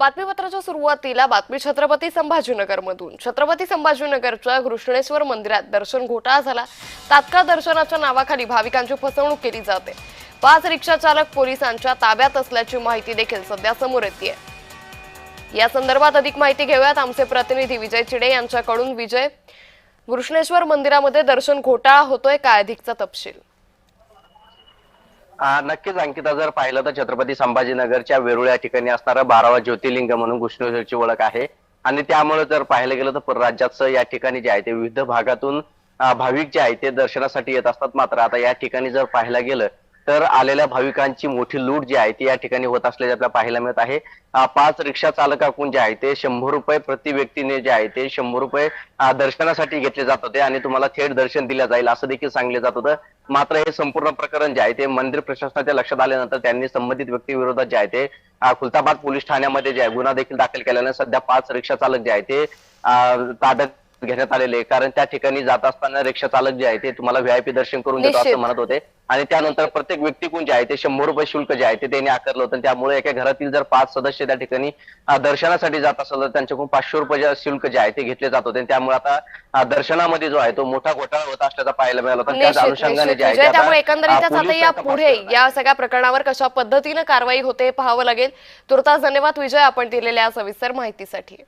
बातमीपत्राच्या सुरुवातीला बातमी छत्रपती संभाजीनगरमधून। छत्रपती संभाजीनगरच्या घृष्णेश्वर मंदिरात दर्शन घोटाळा झाला। तात्काळ दर्शनाच्या नावाखाली भाविकांची फसवणूक केली जाते। 5 रिक्षा चालक पोलिसांच्या ताब्यात असल्याची माहिती देखील सध्या समोर येते। या संदर्भात अधिक माहिती घेऊयात आमचे प्रतिनिधी विजय चिडे यांच्याकडून। विजय, घृष्णेश्वर मंदिरामध्ये दर्शन घोटाळा होतोय, काय अधिकचा तपशील? नक्कीच अंकिता, जर पाहिलं तर छत्रपती संभाजीनगरच्या वेरूळ या ठिकाणी असणारं 12वा ज्योतिर्लिंग म्हणून घृष्णेश्वरची ओळख आहे। आणि त्यामुळे जर पाहायला गेलं तर परराज्यात या ठिकाणी जे आहे ते विविध भागातून भाविक जे आहे ते दर्शनासाठी येत असतात। मात्र आता या ठिकाणी जर पाहायला गेलं तर आलेल्या भाविकांची मोठी लूट जी आहे ती या ठिकाणी होत असल्याचे आपल्याला पाहायला मिळत आहे। 5 रिक्षा चालकाकडून जे आहे ते 100 रुपये प्रति व्यक्तीने जे आहे ते 100 रुपये दर्शनासाठी घेतले जात होते आणि तुम्हाला थेट दर्शन दिले जाईल असं देखील सांगितलं जात होतं। मात्र हे संपूर्ण प्रकरण जे आहे ते मंदिर प्रशासनाच्या लक्षात आल्यानंतर त्यांनी संबंधित व्यक्ती विरोधात जे आहे ते खुलताबाद पोलीस ठाण्यामध्ये जे आहे गुन्हा देखील दाखल केल्याने सध्या 5 रिक्षा चालक जे आहे ते ताब्यात घेण्यात आलेले। कारण त्या ठिकाणी जात असताना रिक्षा चालक जे आहे ते तुम्हाला व्हीआयपी दर्शन करून देतो असं म्हणत होते आणि त्यानंतर प्रत्येक व्यक्तीकडून जे आहे ते 100 रुपये शुल्क जे आहे ते त्यांनी आकारलं होतं। त्यामुळे एका घरातील जर 5 सदस्य त्या ठिकाणी दर्शनासाठी जात असेल तर त्यांच्याकडून 500 रुपये शुल्क जे आहे ते घेतले जात होते। त्यामुळे आता दर्शनामध्ये जो आहे तो मोठा घोटाळा होत असल्याचा पाहायला मिळाला होता। त्याच अनुषंगाने जे आहे त्यामुळे एकंदरीतच आता या पुढे या सगळ्या प्रकरणावर कशा पद्धतीने कारवाई होते पाहावं लागेल। तुर्तास धन्यवाद विजय, आपण दिलेल्या सविस्तर माहितीसाठी।